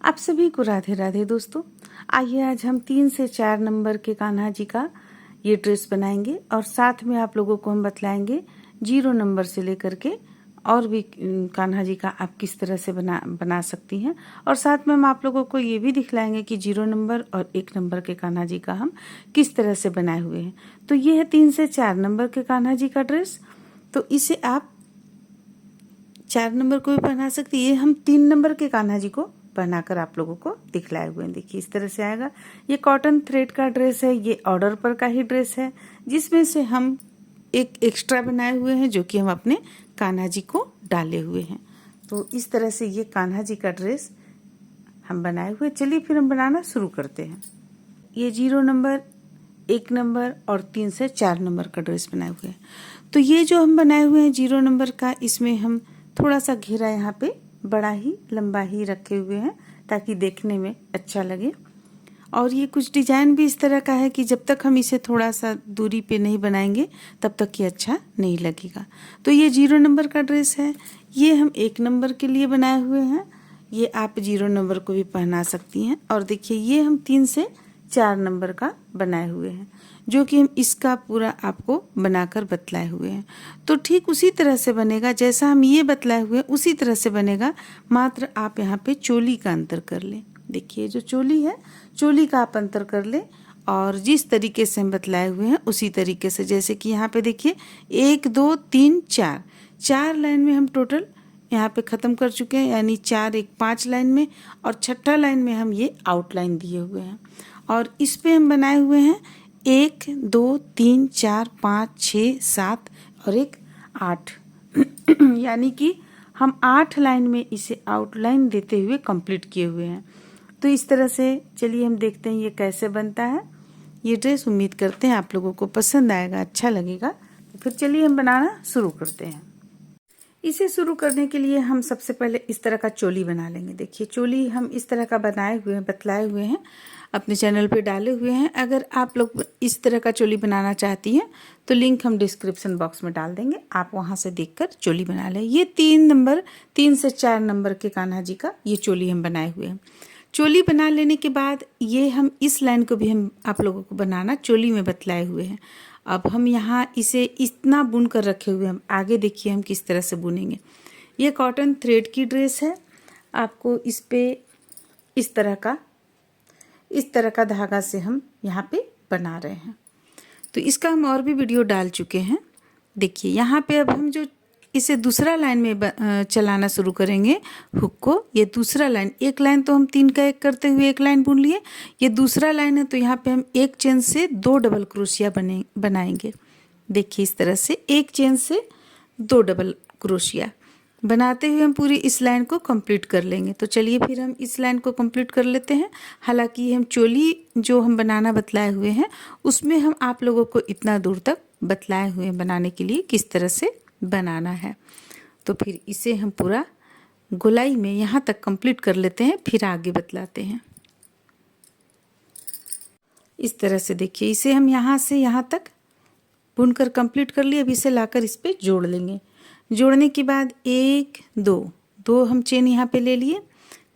आप सभी को राधे राधे दोस्तों। आइए आज हम 3 से 4 नंबर के कान्हा जी का ये ड्रेस बनाएंगे और साथ में आप लोगों को हम बतलाएंगे 0 नंबर से लेकर के और भी कान्हा जी का आप किस तरह से बना सकती हैं। और साथ में हम आप लोगों को ये भी दिखलाएंगे कि 0 नंबर और 1 नंबर के कान्हा जी का हम किस तरह से बनाए हुए हैं। तो ये है 3 से 4 नंबर के कान्हा जी का ड्रेस। तो इसे आप 4 नंबर को भी पहना सकती है। हम 3 नंबर के कान्हा जी को पहनाकर आप लोगों को दिखलाए हुए हैं। देखिए इस तरह से आएगा। ये कॉटन थ्रेड का ड्रेस है, ये ऑर्डर पर का ही ड्रेस है, जिसमें से हम एक एक्स्ट्रा बनाए हुए हैं जो कि हम अपने कान्हा जी को डाले हुए हैं। तो इस तरह से ये कान्हा जी का ड्रेस हम बनाए हुए। चलिए फिर हम बनाना शुरू करते हैं। ये 0 नंबर, 1 नंबर और 3 से 4 नंबर का ड्रेस बनाए हुए हैं। तो ये जो हम बनाए हुए हैं 0 नंबर का, इसमें हम थोड़ा सा घेरा यहाँ पे बड़ा ही लंबा ही रखे हुए हैं ताकि देखने में अच्छा लगे। और ये कुछ डिजाइन भी इस तरह का है कि जब तक हम इसे थोड़ा सा दूरी पे नहीं बनाएंगे तब तक ये अच्छा नहीं लगेगा। तो ये 0 नंबर का ड्रेस है। ये हम 1 नंबर के लिए बनाए हुए हैं। ये आप 0 नंबर को भी पहना सकती हैं। और देखिए ये हम 3 से 4 नंबर का बनाए हुए हैं जो कि हम इसका पूरा आपको बनाकर बतलाए हुए हैं। तो ठीक उसी तरह से बनेगा जैसा हम ये बतलाए हुए हैं, उसी तरह से बनेगा। मात्र आप यहाँ पे चोली का अंतर कर लें। देखिए जो चोली है, चोली का आप अंतर कर लें और जिस तरीके से हम बतलाए हुए हैं उसी तरीके से, जैसे कि यहाँ पे देखिए 1 2 3 4 लाइन में हम टोटल यहाँ पे ख़त्म कर चुके हैं, यानी 4 1 5 लाइन में, और छठा लाइन में हम ये आउटलाइन दिए हुए हैं। और इस पे हम बनाए हुए हैं 1 2 3 4 5 6 7 और 1 8 यानी कि हम 8 लाइन में इसे आउटलाइन देते हुए कंप्लीट किए हुए हैं। तो इस तरह से चलिए हम देखते हैं ये कैसे बनता है ये ड्रेस। उम्मीद करते हैं आप लोगों को पसंद आएगा, अच्छा लगेगा। तो फिर चलिए हम बनाना शुरू करते हैं। इसे शुरू करने के लिए हम सबसे पहले इस तरह का चोली बना लेंगे। देखिए चोली हम इस तरह का बनाए हुए हैं, बतलाए हुए हैं, अपने चैनल पे डाले हुए हैं। अगर आप लोग इस तरह का चोली बनाना चाहती हैं तो लिंक हम डिस्क्रिप्शन बॉक्स में डाल देंगे, आप वहां से देखकर चोली बना लें। ये 3 से 4 नंबर के कान्हा जी का ये चोली हम बनाए हुए हैं। चोली बना लेने के बाद ये हम इस लाइन को भी हम आप लोगों को बनाना चोली में बतलाए हुए हैं। अब हम यहाँ इसे इतना बुन कर रखे हुए हैं। आगे देखिए हम किस तरह से बुनेंगे। ये कॉटन थ्रेड की ड्रेस है। आपको इस पे इस तरह का धागा से हम यहाँ पे बना रहे हैं। तो इसका हम और भी वीडियो डाल चुके हैं। देखिए यहाँ पे अब हम जो इसे दूसरा लाइन में चलाना शुरू करेंगे हुक को। ये दूसरा लाइन, एक लाइन तो हम 3 का 1 करते हुए एक लाइन बुन लिए। ये दूसरा लाइन है तो यहाँ पे हम 1 चेन से 2 डबल क्रोशिया बनाएंगे। देखिए इस तरह से 1 चेन से 2 डबल क्रोशिया बनाते हुए हम पूरी इस लाइन को कंप्लीट कर लेंगे। तो चलिए फिर हम इस लाइन को कंप्लीट कर लेते हैं। हालांकि हम चोली जो हम बनाना बतलाए हुए हैं उसमें हम आप लोगों को इतना दूर तक बतलाए हुए हैं बनाने के लिए किस तरह से बनाना है। तो फिर इसे हम पूरा गोलाई में यहाँ तक कंप्लीट कर लेते हैं, फिर आगे बतलाते हैं। इस तरह से देखिए इसे हम यहाँ से यहाँ तक बुनकर कंप्लीट कर लिए। अब इसे लाकर इस पे जोड़ लेंगे। जोड़ने के बाद 1 2 हम चेन यहाँ पे ले लिए,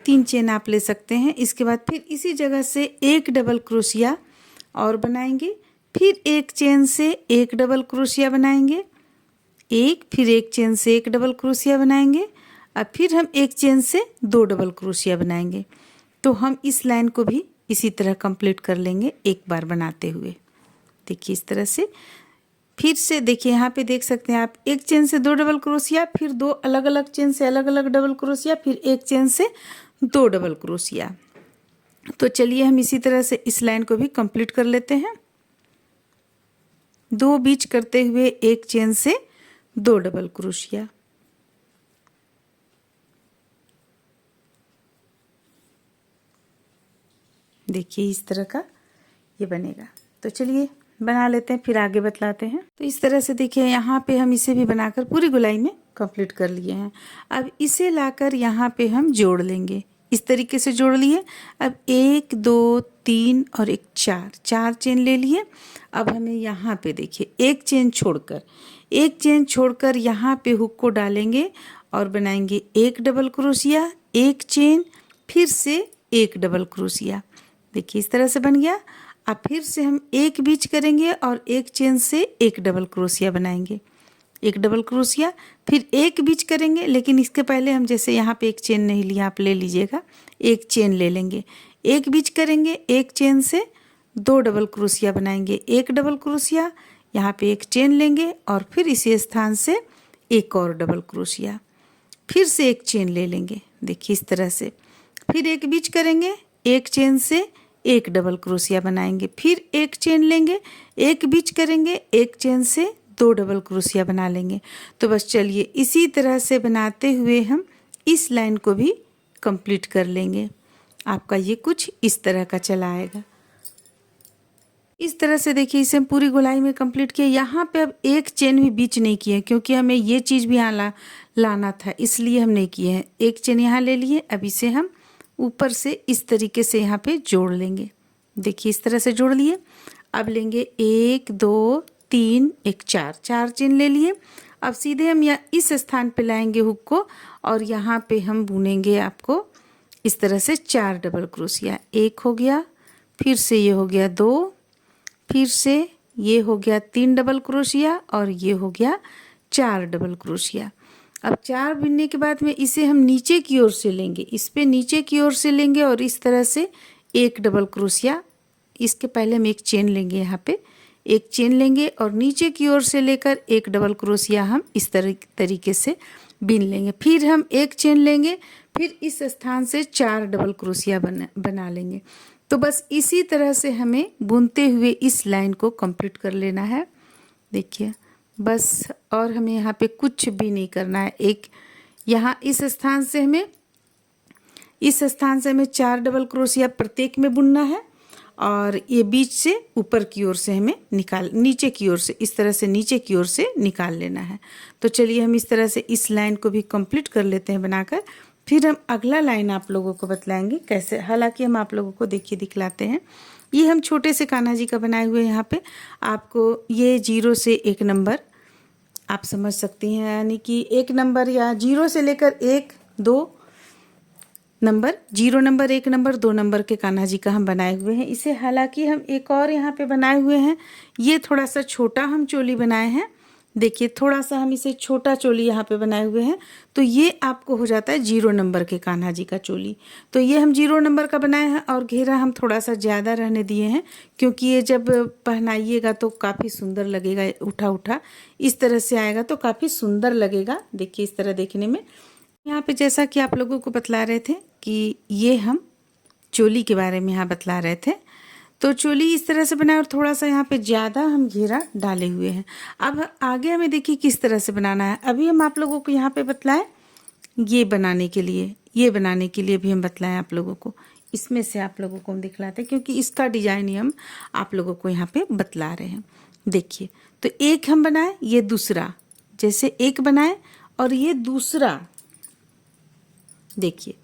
3 चेन आप ले सकते हैं। इसके बाद फिर इसी जगह से 1 डबल क्रोशिया और बनाएंगे, फिर 1 चेन से 1 डबल क्रोशिया बनाएंगे, फिर 1 चेन से 1 डबल क्रोशिया बनाएंगे, और फिर हम 1 चेन से 2 डबल क्रोशिया बनाएंगे। तो हम इस लाइन को भी इसी तरह कंप्लीट कर लेंगे एक बार बनाते हुए। देखिए इस तरह से फिर से देखिए यहाँ पे देख सकते हैं आप 1 चेन से 2 डबल क्रोशिया, फिर 2 अलग अलग चेन से अलग अलग डबल क्रोशिया, फिर 1 चेन से 2 डबल क्रोशिया। तो चलिए हम इसी तरह से इस लाइन को भी कंप्लीट कर लेते हैं। 2 बीच करते हुए 1 चेन से 2 डबल क्रोशिया। देखिए इस तरह का ये बनेगा। तो चलिए बना लेते हैं, फिर आगे बतलाते हैं। तो इस तरह से देखिए यहाँ पे हम इसे भी बनाकर पूरी गोलाई में कंप्लीट कर लिए हैं। अब इसे लाकर यहाँ पे हम जोड़ लेंगे। इस तरीके से जोड़ लिए। अब 1 2 3 और 1 4 चेन ले लिए। अब हमें यहाँ पे देखिए 1 चेन छोड़कर यहाँ पे हुक को डालेंगे और बनाएंगे 1 डबल क्रोशिया, 1 चेन, फिर से एक डबल क्रोशिया। देखिए इस तरह से बन गया। अब फिर से हम एक बीच करेंगे और एक चेन से एक डबल क्रोशिया बनाएंगे, एक डबल क्रोशिया, फिर एक बीच करेंगे, लेकिन इसके पहले हम जैसे यहाँ पे एक चेन नहीं लिया, आप ले लीजिएगा, एक चेन ले लेंगे, एक बीच करेंगे, एक चेन से दो डबल क्रोशिया बनाएंगे, एक डबल क्रोशिया, यहाँ पे एक चेन लेंगे और फिर इसी स्थान से एक और डबल क्रोशिया, फिर से एक चेन ले लेंगे। देखिए इस तरह से, फिर एक बीच करेंगे, एक चेन से एक डबल क्रोशिया बनाएंगे, फिर एक चेन लेंगे, एक बीच करेंगे, एक चेन से दो डबल क्रोशिया बना लेंगे। तो बस चलिए इसी तरह से बनाते हुए हम इस लाइन को भी कंप्लीट कर लेंगे। आपका ये कुछ इस तरह का चला आएगा। इस तरह से देखिए इसे हम पूरी गोलाई में कंप्लीट किया। यहाँ पे अब एक चेन भी बीच नहीं किए क्योंकि हमें ये चीज़ भी यहाँ लाना था, इसलिए हम नहीं किए हैं। एक चेन यहाँ ले लिए। अब इसे हम ऊपर से इस तरीके से यहाँ पे जोड़ लेंगे। देखिए इस तरह से जोड़ लिए। अब लेंगे एक, दो, तीन, एक, चार, चार चेन ले लिए। अब सीधे हम या इस स्थान पे लाएंगे हुक को और यहाँ पे हम बुनेंगे आपको इस तरह से चार डबल क्रोशिया। एक हो गया, फिर से ये हो गया दो, फिर से ये हो गया तीन डबल क्रोशिया और ये हो गया चार डबल क्रोशिया। अब चार बुनने के बाद में इसे हम नीचे की ओर से लेंगे, इस पे नीचे की ओर से लेंगे और इस तरह से एक डबल क्रोशिया, इसके पहले हम एक चेन लेंगे, यहाँ पे एक चेन लेंगे और नीचे की ओर से लेकर एक डबल क्रोशिया हम इस तरीके से बीन लेंगे। फिर हम एक चेन लेंगे, फिर इस स्थान से चार डबल क्रोशिया बना लेंगे। तो बस इसी तरह से हमें बुनते हुए इस लाइन को कंप्लीट कर लेना है। देखिए बस, और हमें यहाँ पे कुछ भी नहीं करना है। एक यहाँ इस स्थान से हमें चार डबल क्रोशिया प्रत्येक में बुनना है और ये बीच से ऊपर की ओर से हमें नीचे की ओर से इस तरह से नीचे की ओर से निकाल लेना है। तो चलिए हम इस तरह से इस लाइन को भी कंप्लीट कर लेते हैं बनाकर। फिर हम अगला लाइन आप लोगों को बतलाएंगे कैसे। हालांकि हम आप लोगों को देखिए दिखलाते हैं। ये हम छोटे से कान्हा जी का बनाए हुए यहाँ पे आपको ये 0 से 1 नंबर आप समझ सकती हैं, यानी कि 1 नंबर या 0 से लेकर 1, 2 नंबर, 0 नंबर, 1 नंबर, 2 नंबर के कान्हा जी का हम बनाए हुए हैं इसे। हालांकि हम एक और यहाँ पे बनाए हुए हैं, ये थोड़ा सा छोटा हम चोली बनाए हैं। देखिए थोड़ा सा हम इसे छोटा चोली यहाँ पे बनाए हुए हैं, तो ये आपको हो जाता है 0 नंबर के कान्हा जी का चोली। तो ये हम 0 नंबर का बनाए हैं और घेरा हम थोड़ा सा ज़्यादा रहने दिए हैं क्योंकि ये जब पहनाइएगा तो काफ़ी सुंदर लगेगा, उठा उठा इस तरह से आएगा तो काफ़ी सुंदर लगेगा। देखिए इस तरह देखने में। यहाँ पे जैसा कि आप लोगों को बतला रहे थे कि ये हम चोली के बारे में यहाँ बतला रहे थे, तो चोली इस तरह से बनाए और थोड़ा सा यहाँ पे ज़्यादा हम घेरा डाले हुए हैं। अब आगे हमें देखिए किस तरह से बनाना है। अभी हम आप लोगों को यहाँ पे बतलाएं ये बनाने के लिए भी हम बतलाएं आप लोगों को। इसमें से आप लोगों को हम दिखलाते हैं क्योंकि इसका डिजाइन ही हम आप लोगों को यहाँ पे बतला रहे हैं। देखिए तो एक हम बनाए, ये दूसरा, जैसे एक बनाए और ये दूसरा, देखिए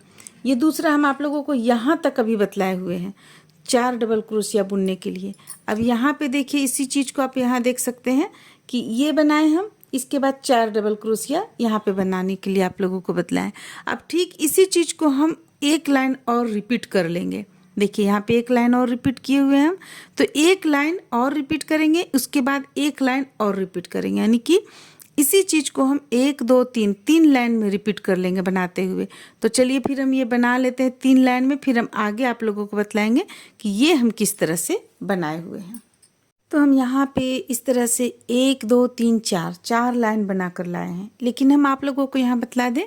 ये दूसरा हम आप लोगों को यहाँ तक अभी बतलाए हुए हैं 4 डबल क्रोशिया बुनने के लिए। अब यहाँ पे देखिए इसी चीज़ को आप यहाँ देख सकते हैं कि ये बनाए हम, इसके बाद 4 डबल क्रोशिया यहाँ पे बनाने के लिए आप लोगों को बतलाएं। अब ठीक इसी चीज़ को हम एक लाइन और रिपीट कर लेंगे। देखिए यहाँ पे एक लाइन और रिपीट किए हुए हैं हम, तो एक लाइन और रिपीट करेंगे, उसके बाद एक लाइन और रिपीट करेंगे, यानी कि इसी चीज़ को हम 1, 2, 3 लाइन में रिपीट कर लेंगे बनाते हुए। तो चलिए फिर हम ये बना लेते हैं 3 लाइन में, फिर हम आगे आप लोगों को बतलाएंगे कि ये हम किस तरह से बनाए हुए हैं। तो हम यहाँ पे इस तरह से 1, 2, 3, 4 लाइन बना कर लाए हैं, लेकिन हम आप लोगों को यहाँ बतला दें,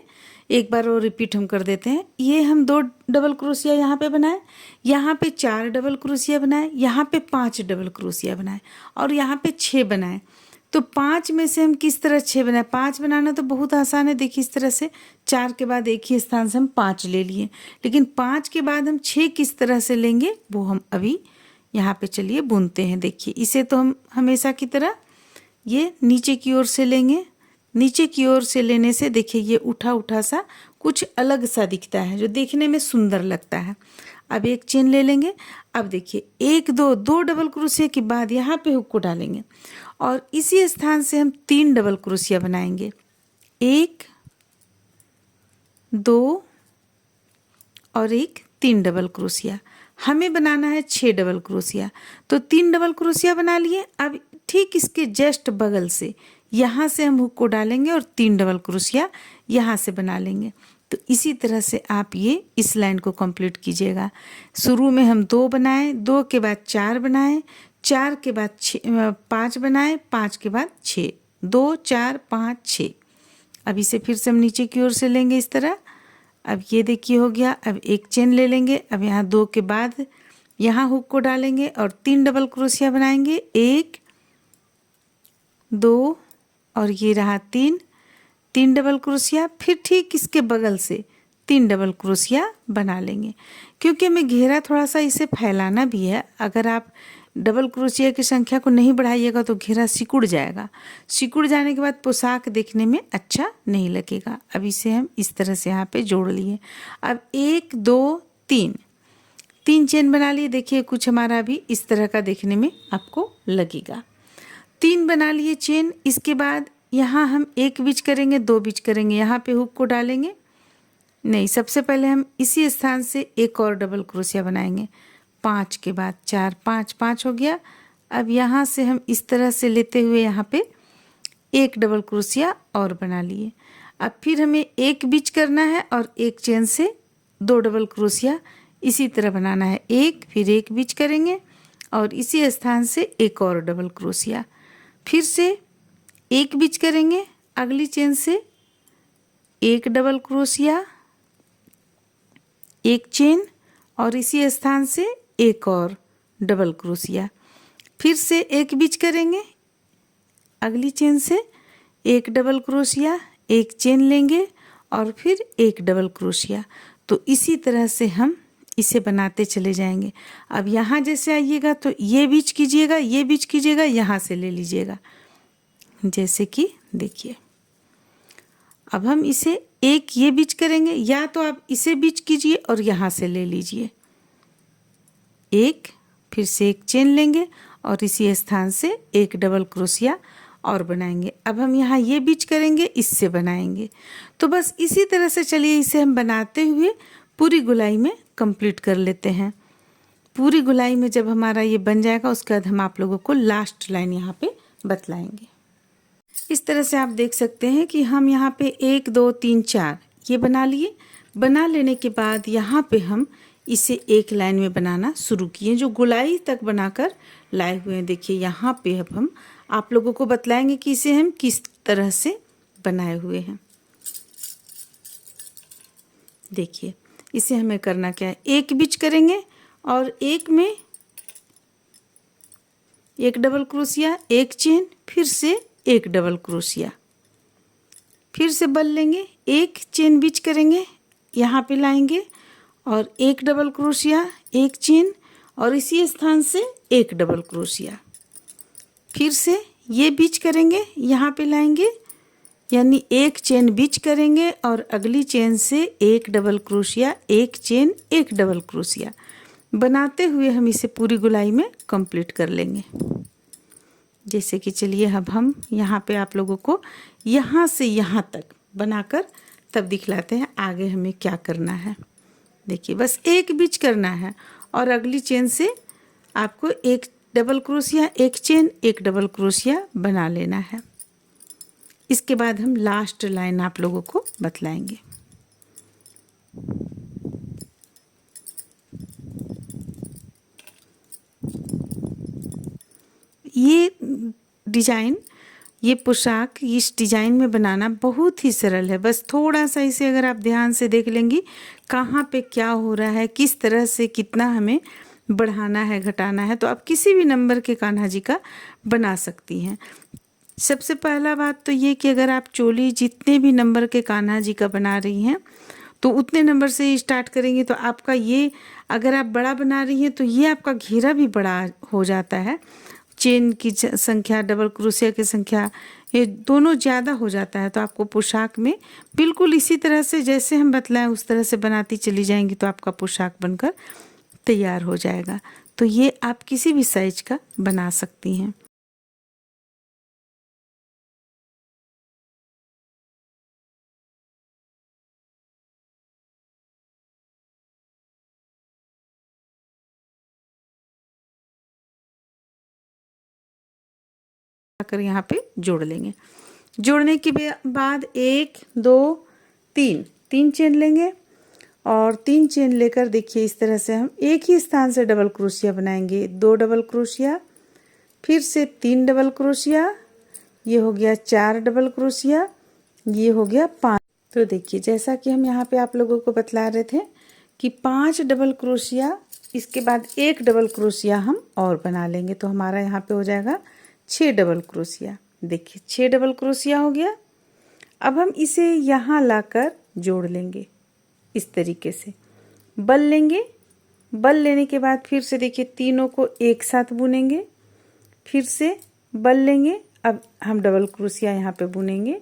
एक बार और रिपीट हम कर देते हैं। ये हम 2 डबल क्रोशिया यहाँ पे बनाए, यहाँ पे 4 डबल क्रोशिया बनाए, यहाँ पे 5 डबल क्रोशिया बनाए और यहाँ पे 6 बनाए। तो 5 में से हम किस तरह 6 बनाए। 5 बनाना तो बहुत आसान है। देखिए इस तरह से 4 के बाद एक ही स्थान से हम 5 ले लिए, लेकिन 5 के बाद हम 6 किस तरह से लेंगे वो हम अभी यहाँ पे चलिए बुनते हैं। देखिए इसे तो हम हमेशा की तरह ये नीचे की ओर से लेंगे। नीचे की ओर से लेने से देखिए ये उठा उठा सा कुछ अलग सा दिखता है जो देखने में सुंदर लगता है। अब एक चेन ले लेंगे। अब देखिए 1, 2 डबल क्रोशिया के बाद यहाँ पे हुक को डालेंगे और इसी स्थान से हम 3 डबल क्रोशिया बनाएंगे, 1, 2 और एक 3 डबल क्रोशिया। हमें बनाना है 6 डबल क्रोशिया, तो 3 डबल क्रोशिया बना लिए। अब ठीक इसके जस्ट बगल से यहाँ से हम हुक को डालेंगे और 3 डबल क्रोशिया यहाँ से बना लेंगे। तो इसी तरह से आप ये इस लाइन को कंप्लीट कीजिएगा। शुरू में हम 2 बनाए, 2 के बाद 4 बनाए, 4 के बाद 5 बनाए, 5 के बाद 6, 2 4 5 6। अब इसे फिर से हम नीचे की ओर से लेंगे इस तरह। अब ये देखिए हो गया। अब एक चेन ले लेंगे। अब यहाँ 2 के बाद यहाँ हुक को डालेंगे और 3 डबल क्रोशिया बनाएंगे, 1 2 और ये रहा 3, 3 डबल क्रोशिया। फिर ठीक इसके बगल से 3 डबल क्रोशिया बना लेंगे, क्योंकि हमें घेरा थोड़ा सा इसे फैलाना भी है। अगर आप डबल क्रोशिया की संख्या को नहीं बढ़ाइएगा तो घेरा सिकुड़ जाएगा। सिकुड़ जाने के बाद पोशाक देखने में अच्छा नहीं लगेगा। अब इसे हम इस तरह से यहाँ पे जोड़ लिए। अब 1 2 3 3 चेन बना लिए। देखिए कुछ हमारा भी इस तरह का देखने में आपको लगेगा। 3 बना लिए चेन। इसके बाद यहाँ हम 1 बीच करेंगे, 2 बीच करेंगे, यहाँ पे हुक को डालेंगे। नहीं, सबसे पहले हम इसी स्थान से एक और डबल क्रोशिया बनाएंगे। 5 के बाद 4, 5 5 हो गया। अब यहाँ से हम इस तरह से लेते हुए यहाँ पे एक डबल क्रोशिया और बना लिए। अब फिर हमें 1 बीच करना है और एक चेन से 2 डबल क्रोशिया इसी तरह बनाना है। 1 फिर 1 बीच करेंगे और इसी स्थान से एक और डबल क्रोशिया, फिर से 1 बीच करेंगे, अगली चेन से एक डबल क्रोशिया, एक चेन और इसी स्थान से एक और डबल क्रोशिया, फिर से 1 बीच करेंगे, अगली चेन से एक डबल क्रोशिया, एक चेन लेंगे और फिर एक डबल क्रोशिया। तो इसी तरह से हम इसे बनाते चले जाएंगे। अब यहाँ जैसे आइएगा तो ये बीच कीजिएगा, ये बीच कीजिएगा, यहाँ से ले लीजिएगा, जैसे कि देखिए। अब हम इसे एक ये बीच करेंगे, या तो आप इसे बीच कीजिए और यहाँ से ले लीजिए, एक, फिर से एक चेन लेंगे और इसी स्थान से एक डबल क्रोशिया और बनाएंगे। अब हम यहाँ ये बीच करेंगे, इससे बनाएंगे। तो बस इसी तरह से चलिए इसे हम बनाते हुए पूरी गुलाई में कंप्लीट कर लेते हैं। पूरी गुलाई में जब हमारा ये बन जाएगा उसके बाद हम आप लोगों को लास्ट लाइन यहाँ पे बतलाएंगे। इस तरह से आप देख सकते हैं कि हम यहाँ पे 1 2 3 4 ये बना लिए। बना लेने के बाद यहाँ पे हम इसे एक लाइन में बनाना शुरू किए, जो गुलाई तक बनाकर लाए हुए हैं। देखिए यहाँ पे अब हम आप लोगों को बतलाएंगे कि इसे हम किस तरह से बनाए हुए हैं। देखिए इसे हमें करना क्या है, 1 बीच करेंगे और एक में एक डबल क्रोशिया, एक चेन, फिर से एक डबल क्रोशिया, फिर से बल लेंगे, एक चेन बीच करेंगे, यहाँ पे लाएंगे और एक डबल क्रोशिया, एक चेन और इसी स्थान से एक डबल क्रोशिया, फिर से ये बीच करेंगे, यहाँ पे लाएंगे, यानी एक चेन बीच करेंगे और अगली चेन से एक डबल क्रोशिया, एक चेन, एक डबल क्रोशिया बनाते हुए हम इसे पूरी गुलाई में कंप्लीट कर लेंगे। जैसे कि चलिए अब हम यहाँ पे आप लोगों को यहाँ से यहाँ तक बनाकर तब दिखलाते हैं आगे हमें क्या करना है। देखिए बस एक बीच करना है और अगली चेन से आपको एक डबल क्रोशिया, एक चेन, एक डबल क्रोशिया बना लेना है। इसके बाद हम लास्ट लाइन आप लोगों को बतलाएंगे। ये डिज़ाइन, ये पोशाक इस डिज़ाइन में बनाना बहुत ही सरल है। बस थोड़ा सा इसे अगर आप ध्यान से देख लेंगी कहाँ पे क्या हो रहा है, किस तरह से कितना हमें बढ़ाना है, घटाना है, तो आप किसी भी नंबर के कान्हा जी का बना सकती हैं। सबसे पहला बात तो ये कि अगर आप चोली जितने भी नंबर के कान्हा जी का बना रही हैं तो उतने नंबर से स्टार्ट करेंगे तो आपका ये, अगर आप बड़ा बना रही हैं तो ये आपका घेरा भी बड़ा हो जाता है। चेन की संख्या, डबल क्रोशिया की संख्या, ये दोनों ज़्यादा हो जाता है। तो आपको पोशाक में बिल्कुल इसी तरह से जैसे हम बतलाएं उस तरह से बनाती चली जाएंगी तो आपका पोशाक बनकर तैयार हो जाएगा। तो ये आप किसी भी साइज का बना सकती हैं। कर यहाँ पे जोड़ लेंगे। जोड़ने के बाद 1 2 3 चेन लेंगे और 3 चेन लेकर देखिए इस तरह से हम एक ही स्थान से डबल क्रोशिया बनाएंगे। 2 डबल क्रोशिया, फिर से 3 डबल क्रोशिया, ये हो गया 4 डबल क्रोशिया, ये हो गया 5। तो देखिए जैसा कि हम यहाँ पे आप लोगों को बतला रहे थे कि 5 डबल क्रोशिया, इसके बाद 1 डबल क्रोशिया हम और बना लेंगे तो हमारा यहाँ पे हो जाएगा 6 डबल क्रोशिया। देखिए 6 डबल क्रोशिया हो गया। अब हम इसे यहाँ लाकर जोड़ लेंगे इस तरीके से, बल लेंगे। बल लेने के बाद फिर से देखिए तीनों को एक साथ बुनेंगे, फिर से बल लेंगे। अब हम डबल क्रोशिया यहाँ पे बुनेंगे,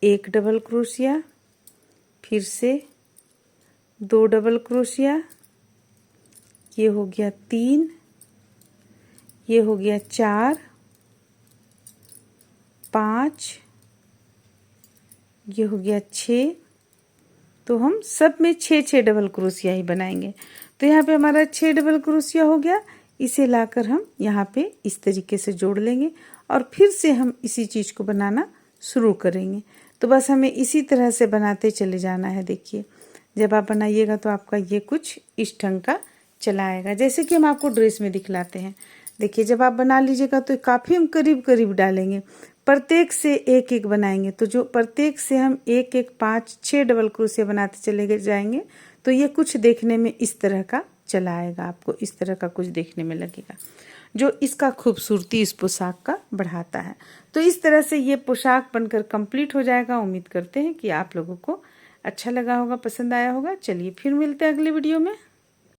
1 डबल क्रोशिया, फिर से 2 डबल क्रोशिया, ये हो गया 3, ये हो गया 4 5, ये हो गया 6। तो हम सब में 6 डबल क्रोशिया ही बनाएंगे। तो यहाँ पे हमारा 6 डबल क्रोशिया हो गया। इसे लाकर हम यहाँ पे इस तरीके से जोड़ लेंगे और फिर से हम इसी चीज़ को बनाना शुरू करेंगे। तो बस हमें इसी तरह से बनाते चले जाना है। देखिए जब आप बनाइएगा तो आपका ये कुछ इस ढंग का चला आएगा, जैसे कि हम आपको ड्रेस में दिखलाते हैं। देखिए जब आप बना लीजिएगा तो काफ़ी हम करीब करीब डालेंगे, प्रत्येक से एक एक बनाएंगे। तो जो प्रत्येक से हम 1 1 5 6 डबल क्रोशिया बनाते चले जाएंगे तो ये कुछ देखने में इस तरह का चला आएगा, आपको इस तरह का कुछ देखने में लगेगा, जो इसका खूबसूरती इस पोशाक का बढ़ाता है। तो इस तरह से ये पोशाक बनकर कंप्लीट हो जाएगा। उम्मीद करते हैं कि आप लोगों को अच्छा लगा होगा, पसंद आया होगा। चलिए फिर मिलते हैं अगली वीडियो में।